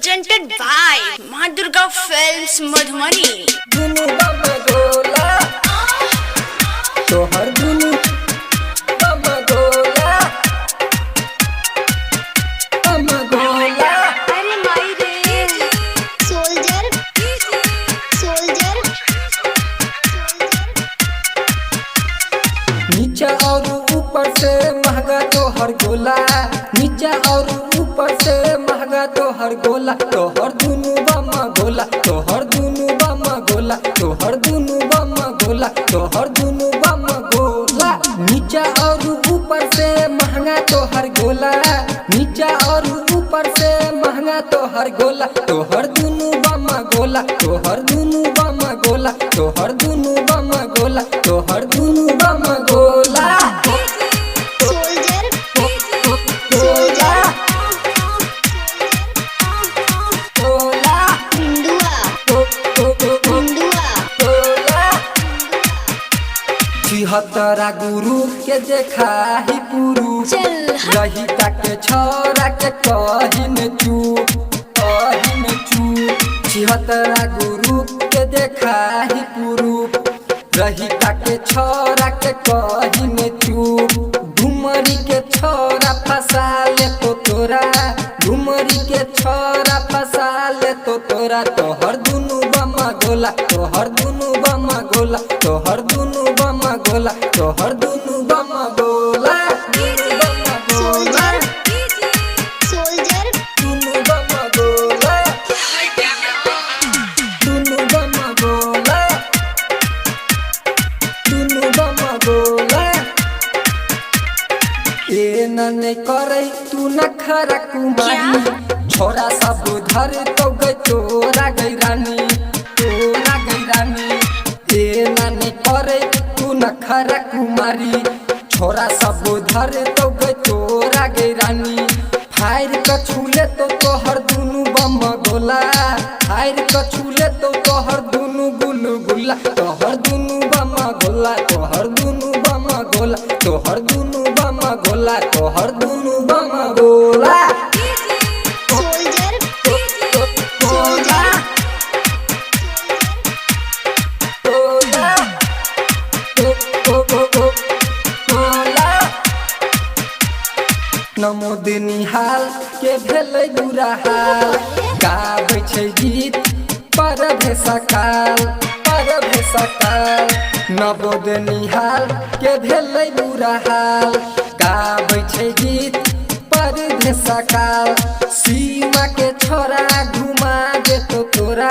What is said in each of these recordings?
presented by Ma Durga Films Madhumani. दुनु बम गोला तोहर दुनु बम गोला अरे माई रे सोल्जर नीचा और ऊपर से महंगा तोहर गोला नीचा और ऊपर से महंगा तोहर गोला तोहर दुनु बम गोला तोहर दुनु बम गोला तोहर दुनु बम गोला तोहर दुनु बम गोला नीचा और ऊपर से महंगा तोहर गोला नीचा और ऊपर से महंगा तोहर गोला तोहर दुनु बम गोला तोहर दुनु बम गोला तोहर दुनु बम गोला तोहर दुनु बम गोला सोल्जर गोला गोला गुंडुआ छिहत्तरा गुरु के देखा ही पुरु चल रही के छोरा के कहिन चूप छिहत्तरा गुरु के देखा ही पुरु रही के छोरा के कहिन चूप घुमरी के छोरा फसा ले तो तोरा घुमरी के छोरा फसा ले तो तोरा तोहर दुनु बम गोला तोहर दुनु बम गोला तोहर दुनु बम गोला तोहर दुनु बम गोला सोल्जर दुनु बम गोला दुनु बम गोला दुनु बम गोला ए नने करे तू नखरा कुमारी छोरा सब धर तो गई तोरा गई रानी ए नने करे तू नखरा कुमारी छोरा सब धर तो गई तोरा गई रानी फायर कछुले तो तोहर दुनु बम गोला फायर कछुले तो तोहर दुनु गुलगुला तोहर दुनु बम गोला तोहर दुनु बम गोला तोहर दुनु बम गोला तोहर दुनु बम गोला सोल्जर गोला गोला गोला नमो दिनिहाल के भेलै बुरा हाल गाबै छै गीत पर भेसकाल नवो दिनिहाल के भेलै बुरा हाल गाबै छै गीत पर भेसकाल सीमा के छोरा घुमा दे तो तोरा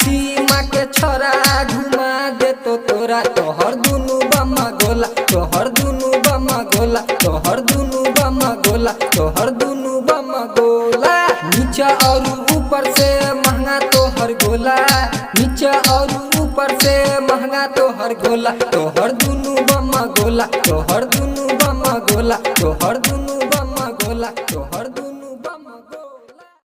सीमा के छोरा घुमा दे तो तोरा तोहर दुनु बम गोला तोहर दुनु बम गोला तोहर दुनु बम गोला तोहर दुनु बम गोला नीचा और ऊपर से महंगा तोहर गोला नीचा और ऊपर से महंगा तोहर गोला तोहर दुनु बम गोला तोहर दुनु बम गोला तोहर दुनु बम गोला तोहर